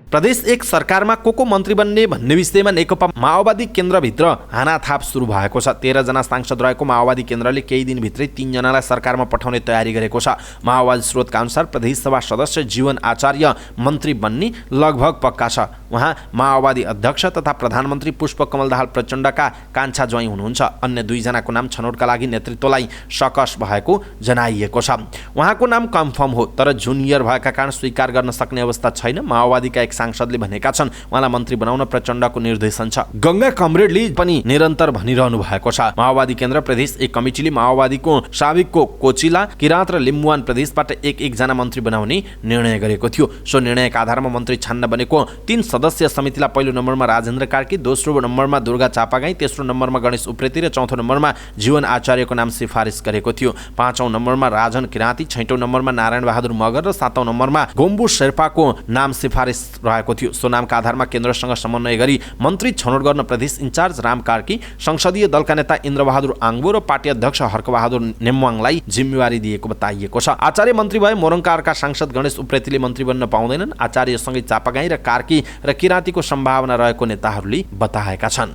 प्रदेश एक सरकारमा को मन्त्री बन्ने भन्ने विषयमा नेकपा माओवादी केन्द्रभित्र हानाथाप सुरु भएको छ। 13 जना सांसद रहेको माओवादी केन्द्रले केही दिनभित्रै 3 जनालाई सरकारमा पठाउने तयारी गरेको छ। माओवादी स्रोतका अनुसार प्रदेशसभा सदस्य जीवन आचार्य मन्त्री बन्ने लगभग पक्का छ। उहाँ माओवादी अध्यक्ष तथा प्रधानमन्त्री पुष्पकमल दाहाल प्रचण्डका कान्छा ज्वाइँ हुनुहुन्छ। अन्य 2 जनाको नाम छनौटका लागि नेतृत्वलाई सकस भएको जनाइएको छ। उहाँको नाम कन्फर्म हो तर जुनियर भएका कारण स्वीकार गर्न सक्ने अवस्था छैन। माओवादीका एक सांसदले भनेका छन् उहाँलाई मन्त्री बनाउन प्रचण्डको निर्देशन छ। गंगा कमरेडले पनि निरन्तर भनिरहनु भएको छ। माओवादी केन्द्र प्रदेश एक कमिटीले माओवादीको साबिकको कोचिला, किराँत र लिम्बुवान प्रदेशबाट एक जना मन्त्री बनाउने निर्णय गरेको थियो। सो निर्णयका आधारमा मन्त्री छान्न बनेको 3 सदस्यीय समितिलाई पहिलो नम्बरमा राजेन्द्र कार्की, दोस्रो नम्बरमा दुर्गा चापागाई, तेस्रो नम्बरमा गणेश उप्रेती र चौथो नम्बरमा जीवन आचार्यको नाम सिफारिस गरेको थियो। 5औं नम्बरमा राजन किराँती, 6औं नम्बरमा नारायण बहादुर मगर र 7औं नम्बरमा गोम्बु शेर्पाको नाम सिफारिस रहेको थियो। सो नामका आधारमा केन्द्रसँग समन्वय गरी मन्त्री छनौट गर्न प्रदेश इन्चार्ज राम कार्की, संसदीय दलका नेता इन्द्रबहादुर आङ्बो र पार्टी अध्यक्ष हर्कबहादुर नेमवाङलाई जिम्मेवारी दिएको बताइएको छ। आचार्य मन्त्री भए मोरङकारका सांसद गणेश उप्रेतीले मन्त्री बन्न पाउँदैनन्। आचार्यसँगै चापागाई र कार्की र किराँतीको सम्भावना रहेको नेताहरूले बताएका छन्।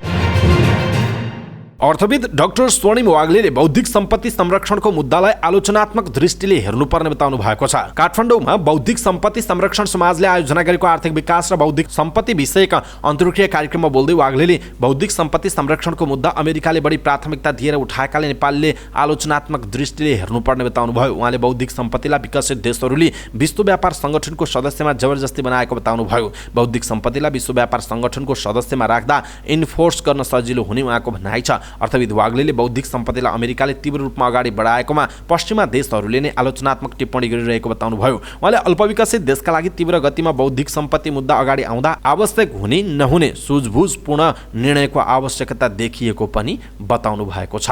अर्थविद डाक्टर स्वर्णिम वाग्लेले बौद्धिक सम्पत्ति संरक्षणको मुद्दालाई आलोचनात्मक दृष्टिले हेर्नुपर्ने बताउनु भएको छ। काठमाडौँमा बौद्धिक सम्पत्ति संरक्षण समाजले आयोजना गरेको आर्थिक विकास र बौद्धिक सम्पत्ति विषयक अन्तर्क्रिया कार्यक्रममा बोल्दै वाग्लेले बौद्धिक सम्पत्ति संरक्षणको मुद्दा अमेरिकाले बढी प्राथमिकता दिएर उठाएकाले नेपालले आलोचनात्मक दृष्टिले हेर्नुपर्ने बताउनुभयो। उहाँले बौद्धिक सम्पत्तिलाई विकसित देशहरूले विश्व व्यापार संगठनको सदस्यमा जबरजस्ती बनाएको बताउनुभयो। बौद्धिक सम्पत्तिलाई विश्व व्यापार संगठनको सदस्यमा राख्दा इन्फोर्स गर्न सजिलो हुने उहाँको भनाइ छ। अर्थविद वाग्लेले बौद्धिक सम्पत्तिलाई अमेरिकाले तीव्र रूपमा अगाडि बढाएकोमा पश्चिमा देशहरूले नै आलोचनात्मक टिप्पणी गरिरहेको बताउनुभयो। उहाँले अल्पविकसित देशका लागि तीव्र गतिमा बौद्धिक सम्पत्ति मुद्दा अगाडि आउँदा आवश्यक हुने नहुने सुझबुझपूर्ण निर्णयको आवश्यकता देखिएको पनि बताउनु भएको छ।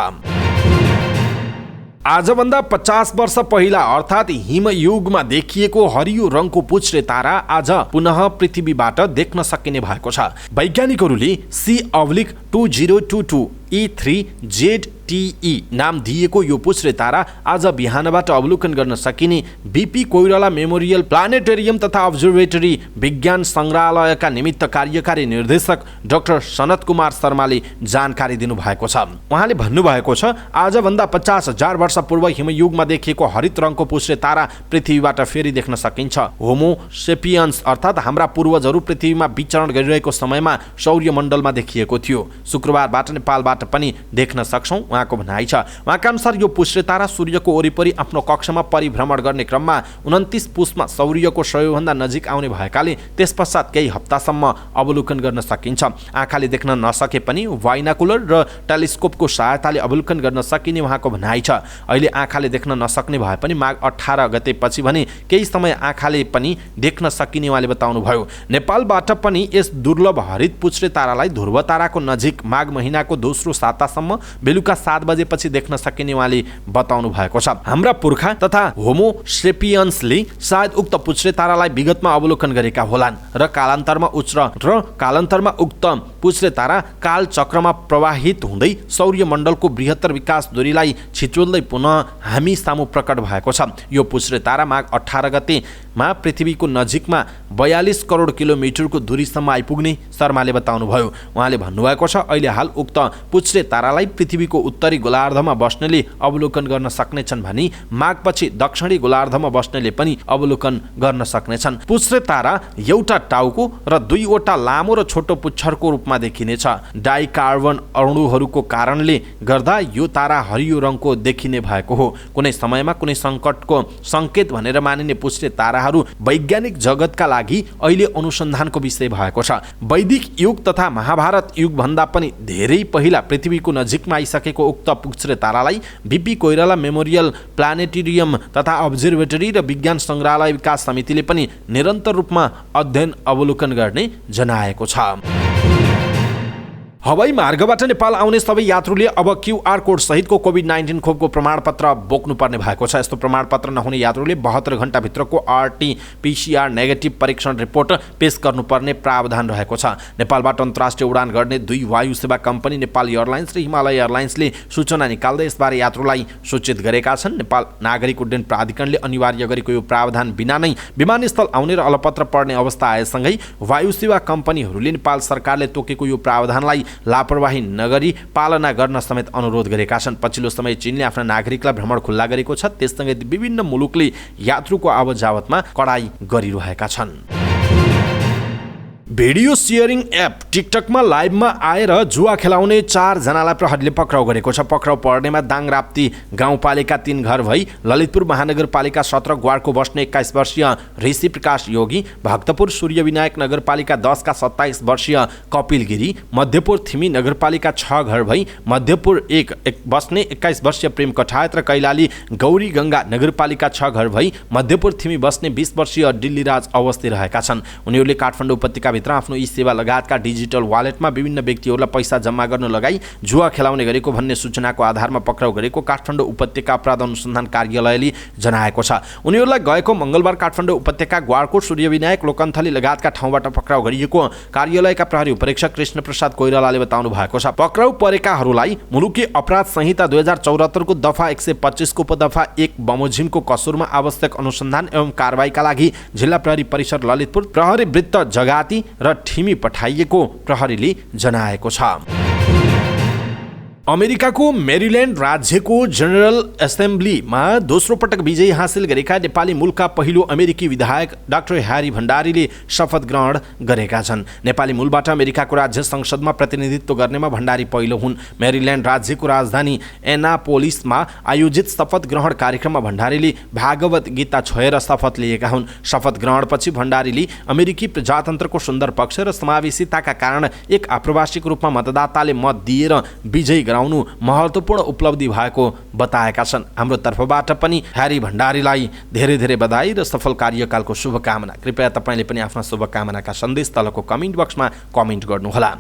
आजभन्दा 50 वर्ष पहिला अर्थात् हिमयुगमा देखिएको हरियो रङको पुच्छ्रे तारा आज पुनः पृथ्वीबाट देख्न सकिने भएको छ। वैज्ञानिकहरूले सी अब्लिक 2022 E3ZTE नाम दिएको यो पुच्छ्रे तारा आज बिहानबाट अवलोकन गर्न सकिने बीपी कोइराला मेमोरियल प्लानेटेरियम तथा अब्जर्भेटरी विज्ञान संग्रहालयका निमित्त कार्यकारी निर्देशक डाक्टर सनत कुमार शर्माले जानकारी दिनुभएको छ। उहाँले भन्नुभएको छ आजभन्दा 50,000 वर्ष पूर्व हिमयुगमा देखिएको हरित रङको पुच्छ्रे तारा पृथ्वीबाट फेरि देख्न सकिन्छ। होमो सेपियन्स अर्थात् हाम्रा पूर्वजहरू पृथ्वीमा विचरण गरिरहेको समयमा सौर्यमण्डलमा देखिएको थियो। शुक्रबारबाट नेपालबाट पनि देख्न सक्छौं उहाँको भनाइ छ। उहाँका अनुसार यो पुच्छ्रे तारा सूर्यको वरिपरि आफ्नो कक्षमा परिभ्रमण गर्ने क्रममा 29 पुसमा सौर्यको सबैभन्दा नजिक आउने भएकाले त्यसपश्चात केही हप्तासम्म अवलोकन गर्न सकिन्छ। आँखाले देख्न नसके पनि बाइनाकुलर र टेलिस्कोपको सहायताले अवलोकन गर्न सकिने उहाँको भनाइ छ। अहिले आँखाले देख्न नसक्ने भए पनि माघ 18 गतेपछि भने केही समय आँखाले पनि देख्न सकिने उहाँले बताउनुभयो। नेपालबाट पनि यस दुर्लभ हरित पुच्छ्रे तारालाई ध्रुव ताराको नजिक माघ महिनाको दोस्रो सातासम्म बेलुका 7 बजेपछि देख्न सकिने उहाँले बताउनु भएको छ। हाम्रा पुर्खा तथा होमो सेपियन्सले सायद उक्त पुच्छ्रे तारालाई विगतमा अवलोकन गरेका होलान् र कालान्तरमा उक्त पुच्छ्रे तारा काल चक्रमा प्रवाहित हुँदै सौर्यमण्डलको बृहत्तर विकास दूरीलाई छिचोल्दै पुनः हामी सामु प्रकट भएको छ। यो पुच्छ्रे तारा माघ 18 गतेमा पृथ्वीको नजिकमा 42 करोड किलोमिटरको दूरीसम्म आइपुग्ने शर्माले बताउनुभयो। उहाँले भन्नुभएको छ अहिले हाल उक्त पुच्छ्रे तारालाई पृथ्वीको उत्तरी गोलार्धमा बस्नेले अवलोकन गर्न सक्नेछन् भने माघपछि दक्षिणी गोलार्धमा बस्नेले पनि अवलोकन गर्न सक्नेछन्। पुच्छ्रे तारा एउटा टाउको र 2 वटा लामो र छोटो पुच्छरको रूपमा देखिनेछ। डाइकार्बन अणुहरूको कारणले गर्दा यो तारा हरियो रङको देखिने भएको हो। कुनै समयमा कुनै सङ्कटको सङ्केत भनेर मानिने पुच्छ्रे ताराहरू वैज्ञानिक जगतका लागि अहिले अनुसन्धानको विषय भएको छ। वैदिक युग तथा महाभारत युग भन्दा पनि धेरै पहिला पृथ्वीको नजिकमा आइसकेको उक्त पुच्छ्रे तारालाई बीपी कोइराला मेमोरियल प्लानेटेरियम तथा अब्जर्भेटरी र विज्ञान सङ्ग्रहालय विकास समितिले पनि निरन्तर रूपमा अध्ययन अवलोकन गर्ने जनाएको छ। हवाई मार्गबाट नेपाल आउने सबै यात्रुले अब क्युआर कोड सहितको कोभिड-19 खोपको प्रमाणपत्र बोक्नुपर्ने भएको छ। यस्तो प्रमाणपत्र नहुने यात्रुले 72 घण्टाभित्रको आरटी-पीसीआर नेगेटिभ परीक्षण रिपोर्ट पेश गर्नुपर्ने प्रावधान रहेको छ। नेपालबाट अन्तर्राष्ट्रिय उडान गर्ने 2 वायु सेवा कम्पनी नेपाल एयरलाइन्स र हिमालय एयरलाइन्सले सूचना निकाल्दै यसबारे यात्रुलाई सूचित गरेका छन्। नेपाल नागरिक उड्डयन प्राधिकरणले अनिवार्य गरेको यो प्रावधान बिना नै विमानस्थल आउने र अलपत्र पर्ने अवस्था आएसँगै वायु सेवा कम्पनीहरूले नेपाल सरकारले तोकेको यो प्रावधानलाई लापरवाही नगरी पालना गर्न समेत अनुरोध गरेका छन्। पछिल्लो समय चीनले आफ्ना नागरिकलाई भ्रमण खुल्ला गरेको छ। त्यससँगै विभिन्न मुलुकले यात्रुको आवत-जावतमा कडाई गरिरहेका छन्। भिडियो शेयरिङ एप टिकटकमा लाइभमा आएर जुवा खेलाउने 4 जनालाई प्रहरीले पक्राउ गरेको छ। पक्राउ पर्नेमा दाङ राप्ती गाउँपालिका 3 घर भई ललितपुर महानगरपालिका 17 ग्वारको बस्ने 21 वर्षीय ऋषि प्रकाश योगी, भक्तपुर सूर्यविनायक नगरपालिका 10 का 27 वर्षीय कपिल गिरी, मध्यपुर थिमी नगरपालिका 6 घर भई मध्यपुर 1 बस्ने 21 वर्षीय प्रेम कठायत र कैलाली गौरी गंगा नगरपालिका 6 घर भई मध्यपुर थिमी बस्ने 20 वर्षीय दिल्लीराज अवस्थी रहेका छन्। उनीहरूले काठमाडौँ उपत्यका आफ्नो ई सेवा लगायतका डिजिटल वालेटमा विभिन्न व्यक्तिहरूलाई पैसा जम्मा गर्न लगाई जुवा खेलाउने गरेको भन्ने सूचनाको आधारमा पक्राउ गरेको काठमाडौँ उपत्यका अपराध अनुसन्धान कार्यालयले जनाएको छ। उनीहरूलाई गएको मंगलबार काठमाडौँ उपत्यका ग्वारकोट सूर्यविनायक लोकन्थली लगायतका ठाउँबाट पक्राउ गरिएको कार्यालयका प्रहरी उपरीक्षक कृष्ण प्रसाद कोइरालाले बताउनु भएको छ। पक्राउ परेकाहरूलाई मुलुकी अपराध संहिता 2074 को दफा 125 को उपदफा 1 बमोजिमको कसुरमा आवश्यक अनुसन्धान एवं कारबाहीका लागि जिल्ला प्रहरी परिसर ललितपुर प्रहरी वृत्त जगाती र ठिमी पठाइएको प्रहरीले जनाएको छ। अमेरिकाको मेरील्यान्ड राज्यको जनरल एसेम्ब्लीमा दोस्रो पटक विजय हासिल गरेका नेपाली मूलका पहिलो अमेरिकी विधायक डाक्टर ह्यारी भण्डारीले शपथ ग्रहण गरेका छन्। नेपाली मूलबाट अमेरिकाको राज्य संसदमा प्रतिनिधित्व गर्नेमा भण्डारी पहिलो हुन्। मेरील्यान्ड राज्यको राजधानी एनापोलिसमा आयोजित शपथ ग्रहण कार्यक्रममा भण्डारीले भागवत गीता छोएर शपथ लिएका हुन्। शपथ ग्रहणपछि भण्डारीले अमेरिकी प्रजातन्त्रको सुन्दर पक्ष र समावेशिताका कारण एक आप्रवासीको रूपमा मतदाताले मत दिएर विजय गराउनु महत्त्वपूर्ण उपलब्धि भएको बताएका छन्। हाम्रो तर्फबाट पनि ह्यारी भण्डारीलाई धेरै धेरै बधाई र सफल कार्यकालको शुभकामना। कृपया तपाईले पनि आफ्ना शुभकामनाका सन्देश तलको कमेन्ट बक्समा कमेन्ट गर्नुहोला।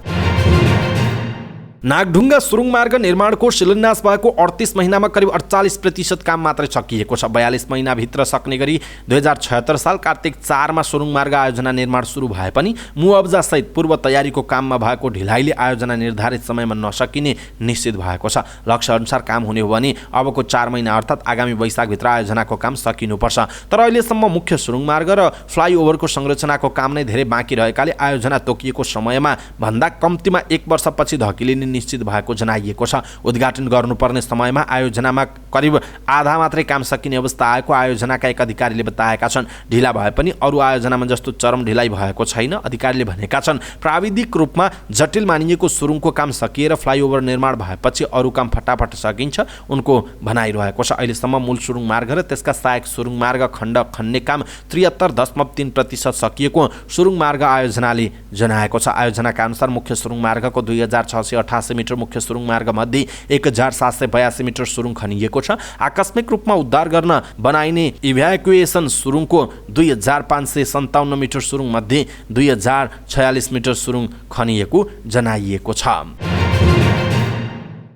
नागढुङ्गा सुरुङ मार्ग निर्माणको शिलान्यास भएको 38 महिनामा करिब 48% काम मात्रै सकिएको छ। 42 महिनाभित्र सक्ने गरी 2076 साल कार्तिक 4 मा सुरुङ मार्ग आयोजना निर्माण सुरु भए पनि मुआब्जा सहित पूर्व तयारीको काममा भएको ढिलाइले आयोजना निर्धारित समयमा नसकिने निश्चित भएको छ। लक्ष्य अनुसार काम हुने हो भने अबको 4 महिना अर्थात् आगामी वैशाखभित्र आयोजनाको काम सकिनुपर्छ। तर अहिलेसम्म मुख्य सुरुङ मार्ग र फ्लाइओभरको संरचनाको काम नै धेरै बाँकी रहेकाले आयोजना तोकिएको समयमा भन्दा कम्तीमा 1 वर्षपछि धकिलिने निश्चित भएको जनाइएको छ। उद्घाटन गर्नुपर्ने समयमा आयोजनामा करिब आधा मात्रै काम सकिने अवस्था आएको आयोजनाका एक अधिकारीले बताएका छन्। ढिला भए पनि अरू आयोजनामा जस्तो चरम ढिलाइ भएको छैन। अधिकारीले भनेका छन् प्राविधिक रूपमा जटिल मानिएको सुरुङको काम सकिएर फ्लाइओभर निर्माण भएपछि अरू काम फटाफट सकिन्छ उनको भनाइरहेको छ। अहिलेसम्म मूल सुरुङ मार्ग र त्यसका सहायक सुरुङ मार्ग खण्ड खन्ने काम 73.3% सकिएको सुरुङ मार्ग आयोजनाले जनाएको छ। आयोजनाका अनुसार मुख्य सुरुङ मार्गको 2688 मिटर मुख्य सुरुङ मार्ग मध्ये 1782 मिटर सुरुङ खनिएको छ। आकस्मिक रूपमा उद्धार गर्न बनाइने इभ्याकुएसन सुरुङको 2557 मिटर सुरुङ मध्ये 2046 मिटर सुरुङ खनिएको जनाइएको छ।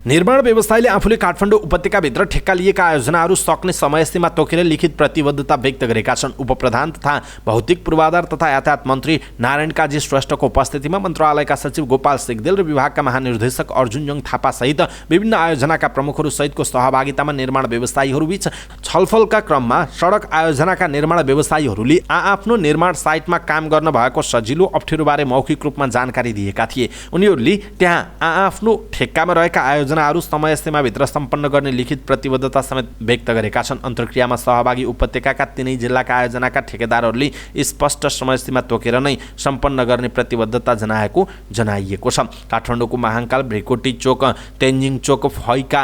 निर्माण व्यवसायीले आफूले काठमाडौँ उपत्यकाभित्र ठेक्का लिएका आयोजनाहरू सक्ने समयसीमा तोकेर लिखित प्रतिबद्धता व्यक्त गरेका छन्। उपप्रधान तथा भौतिक पूर्वाधार तथा यातायात मन्त्री नारायण काजी श्रेष्ठको उपस्थितिमा मन्त्रालयका सचिव गोपाल सिगदेल र विभागका महानिर्देशक अर्जुन यङ थापा सहित विभिन्न आयोजनाका प्रमुखहरू सहितको सहभागितामा निर्माण व्यवसायीहरूबीच छलफलका क्रममा सडक आयोजनाका निर्माण व्यवसायीहरूले आफ्नो निर्माण साइटमा काम गर्न भएको सजिलो अप्ठ्यारोबारे मौखिक रूपमा जानकारी दिएका थिए। उनीहरूले त्यहाँ आफ्नो ठेक्कामा रहेका आयोजना समय सीमाभित्र सम्पन्न गर्ने लिखित प्रतिबद्धता समेत व्यक्त गरेका छन्। अन्तर्क्रियामा सहभागी उपत्यकाका 3 जिल्लाका आयोजनाका ठेकेदारहरूले स्पष्ट समय सीमा तोकेर नै सम्पन्न गर्ने प्रतिबद्धता जनाइएको छ। काठमाडौँको महाकाल, भ्रिकुटी चोक, तेन्जिङ चोक, फैका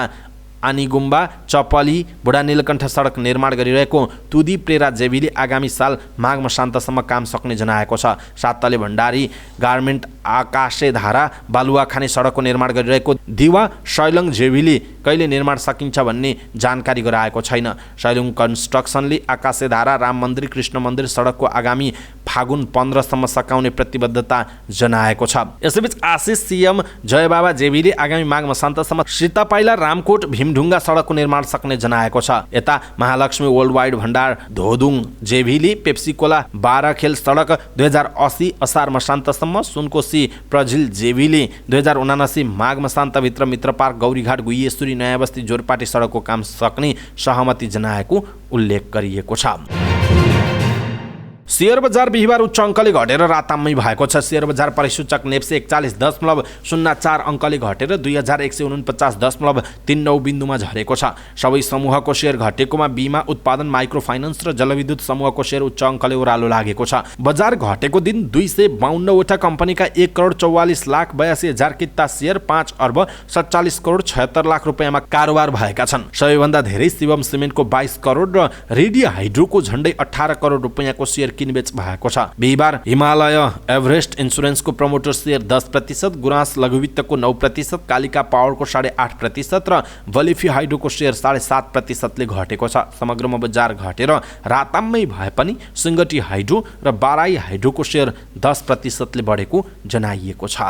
आनीगुम्बा चपली बुढा नीलकण्ठ सडक निर्माण गरिरहेको तुदी प्रेरा जेबीले आगामी साल माघ मसान्तसम्म काम सक्ने जनाएको छ। सातले भण्डारी गार्मेन्ट आकाशेधारा बालुवा खाने सडकको निर्माण गरिरहेको दिवा शैलङ जेबीले कहिले निर्माण सकिन्छ भन्ने जानकारी गराएको छैन। शैलङ कन्स्ट्रक्सनले आकाशेधारा राम मन्दिर कृष्ण मन्दिर सडकको आगामी फागुन 15 सम्म सकाउने प्रतिबद्धता जनाएको छ। यसैबीच आशिष सीएम जयबाबा जेबीले आगामी माघ मसान्तसम्म सीतापाइला रामकोट भीमढुङ्गा सडकको निर्माण सक्ने जनाएको छ। यता महालक्ष्मी वर्ल्ड वाइड भण्डार धोदुङ जेबीले पेप्सी कोला 12 खेल सडक 2080 असार मसान्तसम्म, सुनकोशी प्रजिल जेबीले 2079 माघ मसान्तभित्र मित्रपार्क गौरीघाट गुइएश्वरी नयाँ बस्ती जोरपाटी सडकको काम सक्ने सहमति जनाएको उल्लेख गरिएको छ। शेयर बजार बिहिबार उच्च अङ्कले घटेर राताम्मै भएको छ। शेयर बजार परिसूचक नेप्से 41.04 अङ्कले घटेर 2149.39 बिन्दुमा झरेको छ। सबै समूहको शेयर घटेकोमा बीमा उत्पादन माइक्रो फाइनान्स र जलविद्युत समूहको शेयर उच्च अङ्कले ओह्रालो लागेको छ। बजार घटेको दिन 252 वटा कम्पनीका 1,44,82,000 किता शेयर 5,47,76,76 रुपियाँमा कारोबार भएका छन्। सबैभन्दा धेरै शिवम सिमेन्टको 22 करोड र रेडिया हाइड्रोको झण्डै 18 करोड रुपियाँको शेयर किनबेच भएको छ। बिहिबार हिमालय एभरेस्ट इन्सुरेन्सको प्रमोटर शेयर 10%, गुराँस लघुवित्तको 9%, कालिका पावरको 8.5% र बलिफी हाइड्रोको शेयर 7.5%ले घटेको छ। समग्रमा बजार घटेर राताम्मै भए पनि सिङ्गटी हाइड्रो र बाराई हाइड्रोको शेयर 10%ले बढेको जनाइएको छ।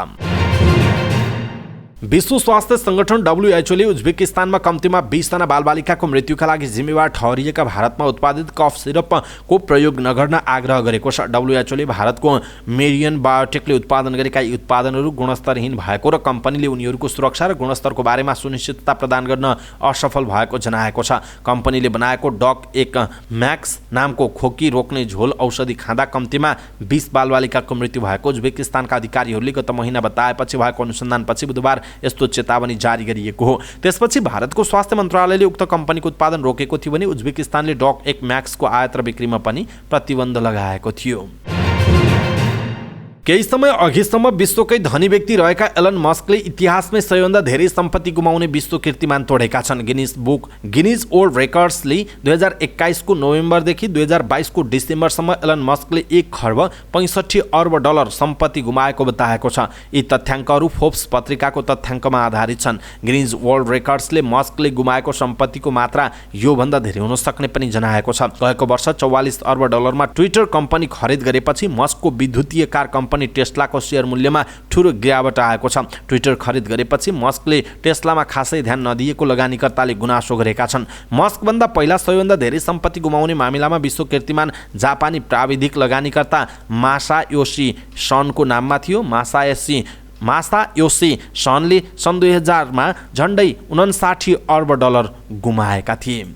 विश्व स्वास्थ्य संगठन WHOले उज्बेकिस्तानमा कम्तीमा 20 जना बालबालिकाको मृत्युका लागि जिम्मेवार ठहरिएका भारतमा उत्पादित कफ सिरपको प्रयोग नगर्न आग्रह गरेको छ। WHOले भारतको मेरियन बायोटेकले उत्पादन गरेका यी उत्पादनहरू गुणस्तरहीन भएको र कम्पनीले उनीहरूको सुरक्षा र गुणस्तरको बारेमा सुनिश्चितता प्रदान गर्न असफल भएको जनाएको छ। कम्पनीले बनाएको डक 1 म्याक्स नामको खोकी रोक्ने झोल औषधि खाँदा कम्तीमा 20 बालबालिकाको मृत्यु भएको उज्बेकिस्तानका अधिकारीहरूले गत महिना बताएपछि भएको अनुसन्धानपछि बुधबार यस्तो चेतावनी जारी गरिएको हो। त्यसपछि भारतको स्वास्थ्य मन्त्रालयले उक्त कम्पनीको उत्पादन रोकेको थियो भने उज्बेकिस्तानले डक 1 म्याक्सको आयात र बिक्रीमा पनि प्रतिबन्ध लगाएको थियो। केही समय अघिसम्म विश्वकै धनी व्यक्ति रहेका एलन मस्कले इतिहासमै सबैभन्दा धेरै सम्पत्ति गुमाउने विश्व कीर्तिमान तोडेका छन्। गिनिज वर्ल्ड रेकर्ड्सले 2021 को नोभेम्बरदेखि 2022 को डिसेम्बरसम्म एलन मस्कले 1,65 अर्ब डलर सम्पत्ति गुमाएको बताएको छ। यी तथ्याङ्कहरू फोर्ब्स पत्रिकाको तथ्याङ्कमा आधारित छन्। गिनिज वर्ल्ड रेकर्ड्सले मस्कले गुमाएको सम्पत्तिको मात्रा योभन्दा धेरै हुन सक्ने पनि जनाएको छ। गएको वर्ष 44 अर्ब डलरमा ट्विटर कम्पनी खरिद गरेपछि मस्कको विद्युतीय कार कम्पनी टेस्लाको शेयर मूल्यमा ठूलो गिरावट आएको छ। ट्विटर खरिद गरेपछि मस्कले टेस्लामा खासै ध्यान नदिएको लगानीकर्ताले गुनासो गरेका छन्। मस्कभन्दा पहिला सबैभन्दा धेरै सम्पत्ति गुमाउने मामिलामा विश्व कीर्तिमान जापानी प्राविधिक लगानीकर्ता मासायोशी सनको नाममा थियो। मासायोशी सनले सन् 2000 मा झण्डै 59 अर्ब डलर गुमाएका थिए।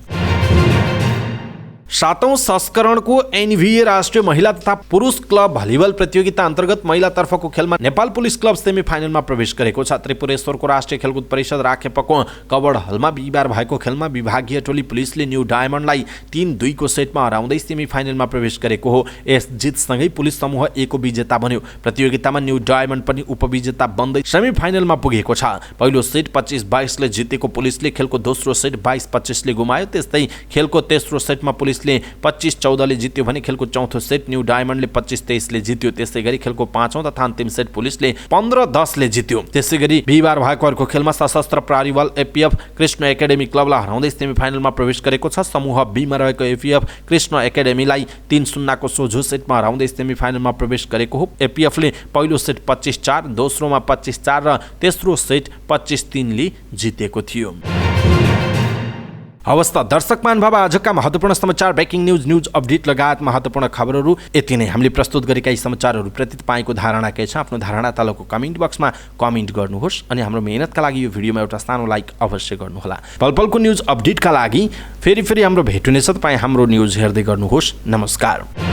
7औं संस्करणको एनभिए राष्ट्रिय महिला तथा पुरुष क्लब भलिबल प्रतियोगिता अन्तर्गत महिलातर्फको खेलमा नेपाल पुलिस क्लब सेमी फाइनलमा प्रवेश गरेको छ। त्रिपुरेश्वरको राष्ट्रिय खेलकुद परिषद राखेपको कबड हलमा बिहिबार भएको खेलमा विभागीय टोली पुलिसले न्यू डायमन्डलाई 3-2 को सेटमा हराउँदै सेमी फाइनलमा प्रवेश गरेको हो। यस जितसँगै पुलिस समूह A को विजेता बन्यो। प्रतियोगितामा न्यू डायमन्ड पनि उपविजेता बन्दै सेमी फाइनलमा पुगेको छ। पहिलो सेट 25-22 ले जितेको पुलिसले खेलको दोस्रो सेट 22-25 ले गुमायो। त्यस्तै खेलको तेस्रो सेटमा पुलिसले 25-14 ले जित्यो भने खेलको चौथो सेट न्यू डायमन्डले 25-23 ले जित्यो। त्यसैगरी खेलको पाँचौं तथा अन्तिम सेट पुलिसले 15-10 ले जित्यो। त्यसैगरी बिहिबार भएको अर्को खेलमा सशस्त्र प्रहरी बल APF कृष्ण एकाडेमी क्लबलाई हराउँदै सेमी फाइनलमा प्रवेश गरेको छ। समूह B मा रहेको APF कृष्ण एकाडेमीलाई 3-0 को सोझो सेटमा हराउँदै सेमी फाइनलमा प्रवेश गरेको हो। APF ले पहिलो सेट 25-4, दोस्रोमा 25-4 र तेस्रो सेट 25-3 ले जितेको थियो। अवस्था दर्शक महानुभाव, आजका महत्त्वपूर्ण समाचार, ब्रेकिङ न्यूज अपडेट लगायत महत्त्वपूर्ण खबरहरू यति नै। हामीले प्रस्तुत गरेका यी समाचारहरू प्रति तपाईँको धारणा के छ? आफ्नो धारणा तलको कमेन्ट बक्समा कमेन्ट गर्नुहोस् अनि हाम्रो मेहनतका लागि यो भिडियोमा एउटा सानो लाइक अवश्य गर्नुहोला। पलपलको न्यूज अपडेटका लागि फेरि हाम्रो भेट हुनेछ। तपाईँ हाम्रो न्यूज हेर्दै गर्नुहोस्। नमस्कार।